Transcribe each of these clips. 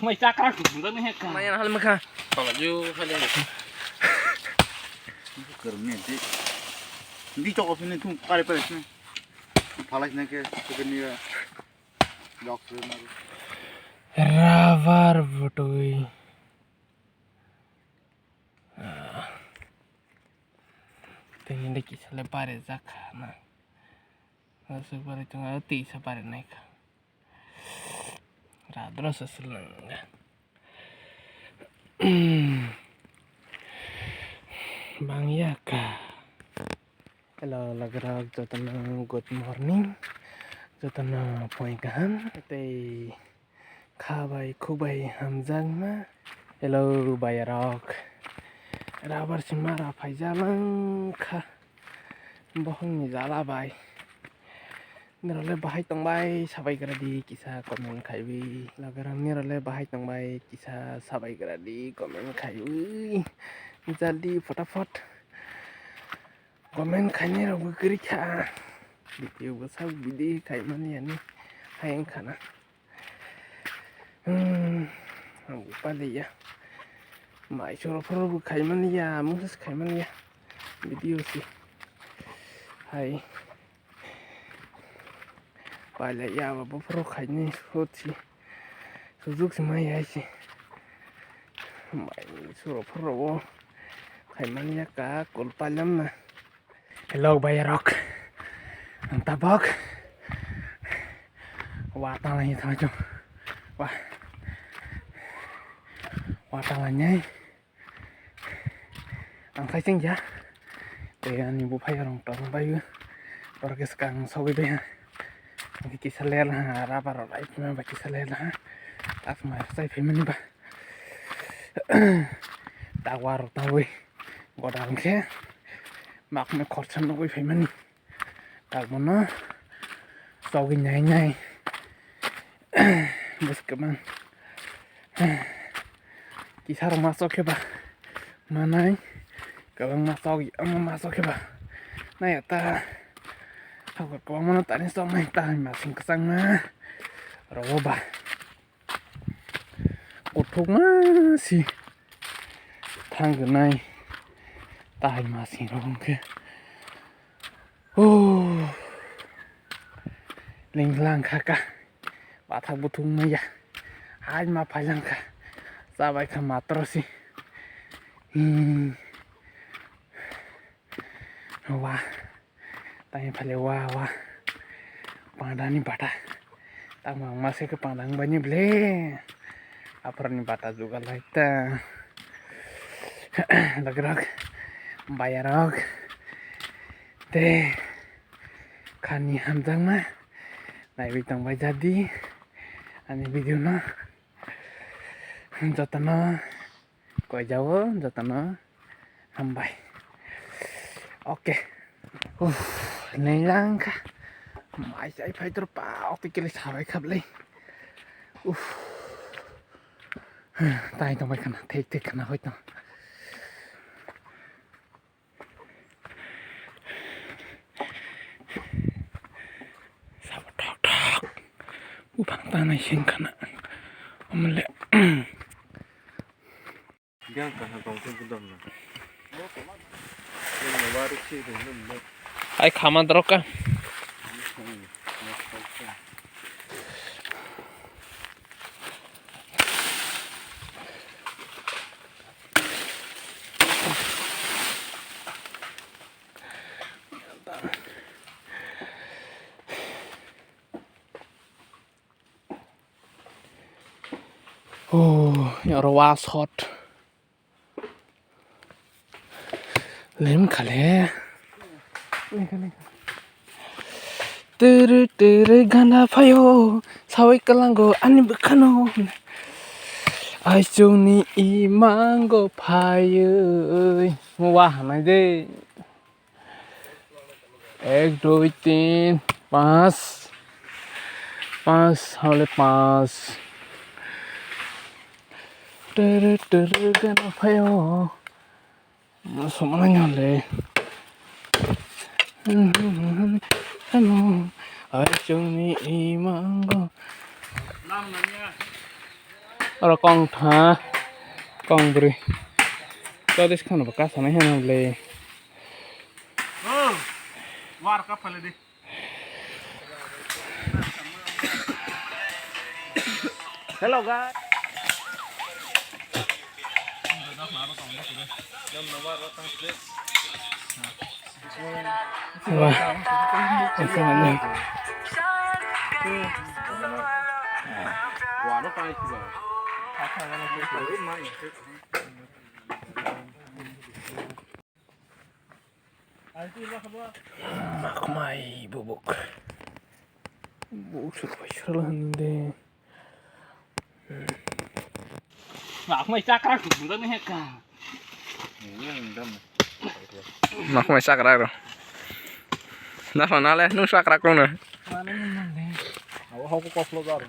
ไม่จักรักผมก็ไม่ให้กัน Mayan hal maka. Kalau you kali गर्मी है दी चौक में तुम काले पर इसमें फालस ने के कितनी डॉक्टर मारो Ravar botoi. Tingin di kisah lebar zakana. Masuk pada tengah hati sebar naik. Radro seselang. Bang Yaka. Hello, lagi jotan good morning. Jotan poinkan. Tei khabai khubai hamjang ma. Hello, bayarok. Rabar simara paijalang kha. Bohong ni jala bai. Nirole bahai tangbai sabai gradi kisah komen khaibi. Lagarang nirole bahai tangbai kisah sabai gradi komen khaibi. Jaldi फटाफट कमेंट खाने रहो करी खा वीडियो को सब वीडियो खाई माने यानी हाइंग खाना हम ऊपर ले या माय शोर फरो खाई माने या मुझे खाई माने या वीडियो से हाय पहले या वो फरो खाने होती सुजुक से माय है सी माय शोर furrow Kaimannya kak, kulpalam na. Hello, bayarok. Ang tabok. Watang lang ito aja. Wah. Watang lang niya. Ang kaising ya. Kaya ni bupay orang tong bayu. Para kesekang sawi be. Ang kisaler na rapar right na ba kisaler na. Tas ma sai phemen ba. Tawar tawi. Godang ke mak me khorchan no koi phaimani tagmana sogi nyai nyai bes keman kisar masok ke ba manai kabang masok ang masok ke ba nai ta aku ko mana tani so mai ta masing kesang na ro ba uthuk ma si thang nai tahay masih rong ke linglang kakak batak butung maya aj ma palang ka sabai ka matro si wah tanya pale wah pandani bata tak mang masih ke pandang banyak ble apa ni bata juga laita lagrak bayarok teh kani hamjang ma nai bitang bai jadi ani video na jotana koi jawo jotana hambai oke nelang ka mai sai phai tur pa ok kile sabai khap le tai tong bai kana thek kana hoi tong Upang tanah singkana, omle. Jangan kah kau tu kedam na. Ini baru sih tu ni. Ay khaman droka. Yoro was hot. Lem khale. Tere gana phayo. Sawai kalango ani bukhano. Ai chung ni imango phayo. Wah nai de. 1 2 3 5 hole 5 tere gana phayo somana nyale hello ai chung ni imango Nam nanya. Ở con thả con bự cho this kind of cá sấu này hay là वार का फले दे hello guys wah itu mana Quả nó bay thì 막 마이 bubuk sudah 했는데 막 mày chắc ra cũng rất hết cả. 막 마이 sakra rồi nó phải nói lên nó sakra luôn rồi how को कफलो jar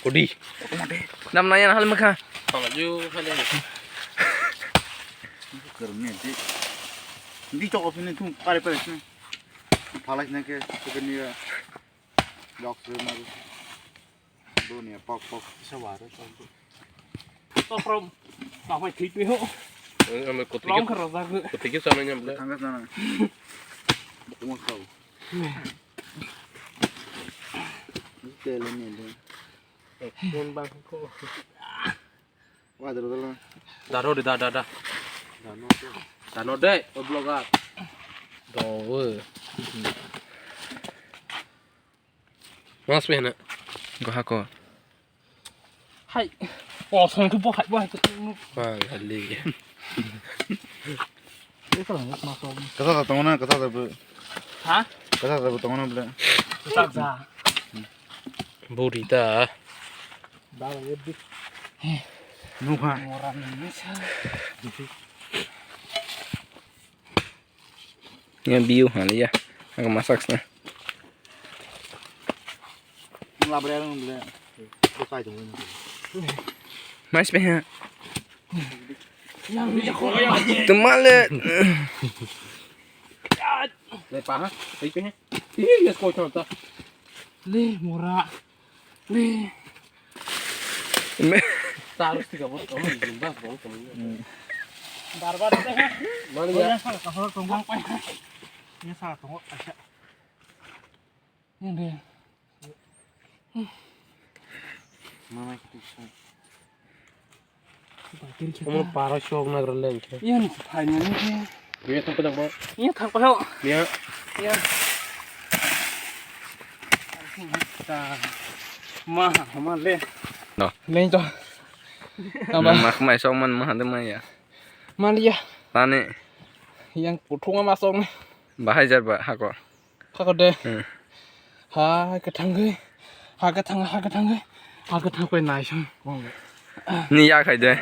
cô đi năm nay nó hal maka Kalau you kalian करने दे दी चोक फिने तुम कारे पर इसमें फालास ने के सुकनी लॉक से मारो दो ने पक पक sawar to from bảo phải thịt với hộ mày cột lóng khờ ra cứ cột cái sao nhầm đấy Thanga sana तुम खाओ तेल ने दे con băng cô वा दर दर đã rồi đã nó đấy ở blogger đồ ơi mas bên ạ có hả có hay bỏ xong cứ bỏ hại quá vâng thật lì cái cái này mà xong कसा था ना कसा था hả कसा था तो ना बोले tạc ra buri ta đã là biết biết नु खा orang ini sao nghe biu hả lý à ăn masak nè ला बरे ना बोले तो काय तुम mas bên hả yang dia kok tụi má lên Đây pa ha. Thấy chưa? Ih, let's go cho ta. Le murah. Le. Ta harus 3 bot kamu jumlah dong kamu. Barbar deh. Mana ya? Kalau tunggang pa. Ini salah tunggu aja. Ini deh. मामा की kamu parah shock na gerlen Iya nih, hanya nih. dia tuh pedang banget Iya, tanpa yuk. dia Iya. Kita mah le. Đâu? Lên cho. mà mày xong mình mà hẳn mày à Malia. ta nè Yang putung sama song nih. bà hay giật bà hả có Kakak deh. ừ. Cái thằng ơi. Cái thằng quay này xong. ni ya khai đây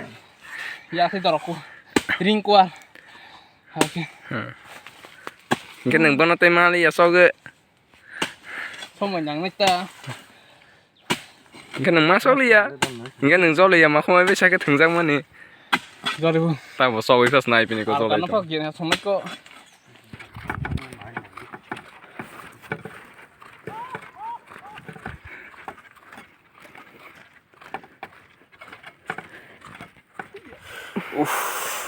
Ya thì đọc cô. Ring qua. Ok. cái nâng bắn nó tay ma đi à sao cái Xong rồi nhắn với ta. cái nâng má sao đi à cái nâng sao đi à mà không ai biết sai cái thằng răng mà nè Rồi đi. ta bảo sao cái sniper này có sao Nó đây phát hiện xong mất có.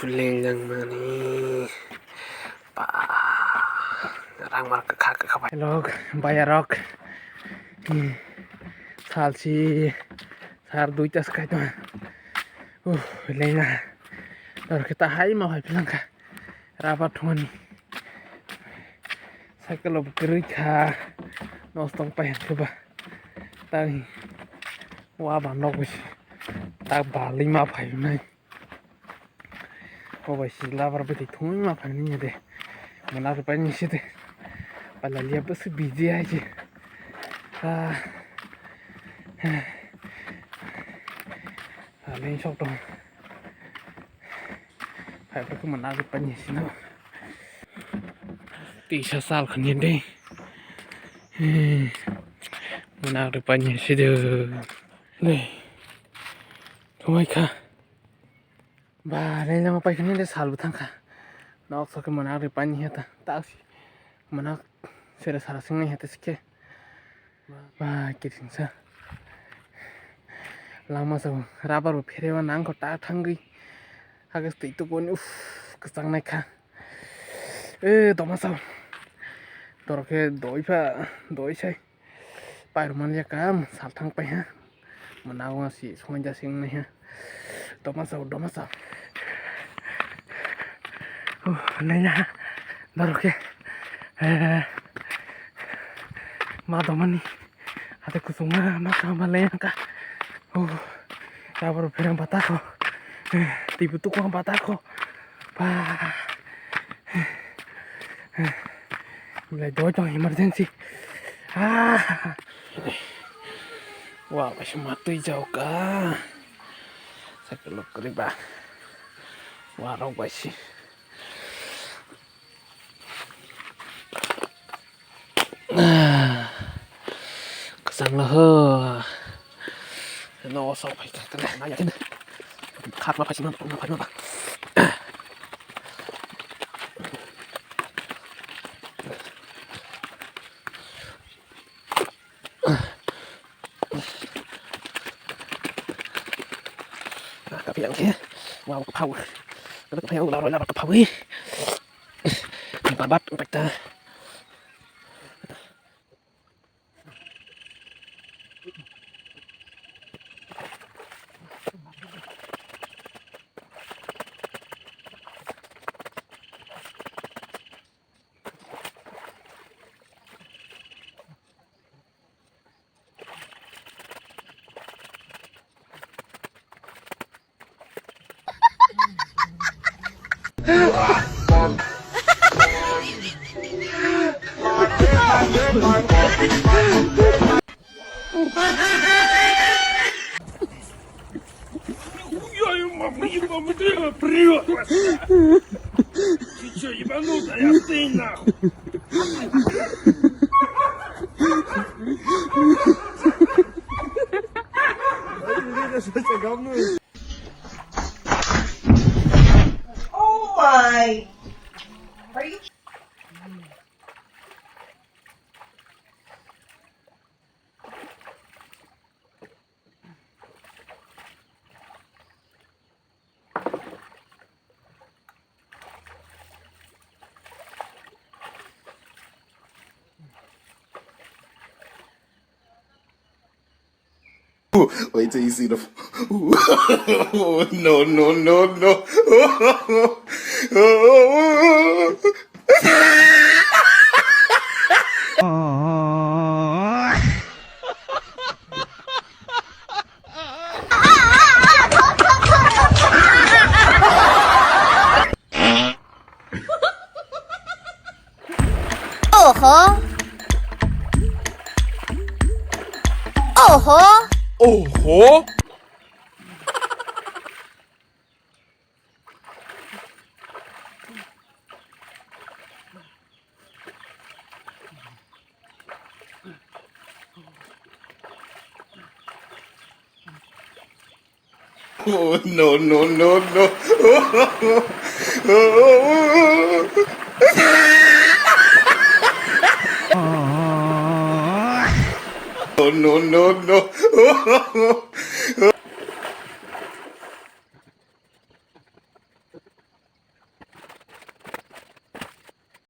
lên răng mà nè bà răng mà cái khác cái phải log bayar rock salsi sar duita sekali tuh lena rồi kita hai mau hai bilang kah rapat tuan saya kalau bekerja nostong pengen coba tadi wah bandok wis tak balik mah phải này oh wis lah berbeda tuh mah phải nih deh mana rupanya sih deh pala lihat tuh busy aja lên sóc rồi phải có cái mana rupanya sih no Tisha sal kan ini mana rupanya sih deh nih thôi kah đây là một bài này để sal butang kah nó có cái mana rupanya ta tak sih mana sudah salah sengaja hati sikit bah kirim sa लामासाव राबारबो फेरेबा ना आंखौ थांगै हागोस दैथ'गोन उफ गोजांनायखा दमासाव दरखे दयसाय बायरमान yakam salthang pa ha manawa si sonja sing ne ha damasaw nanya doroke ma domani ate kusunga ma sama lengka rabar perang patako tibu tukang patako pa mulai dojong emergency wah masih mati jauh kah saya keluk riba warau basi kesang lah no so phải cái này nó vậy khát mà phải xin nó phải nó bà cà phê kia wow cà phê cái cà phê nào rồi là cà phê bạn bắt bạch ta Oh my! Are you? Wait till you see the. No, no, no, no. 오호 오호 오호 No, no, no, no. No, no, no, no.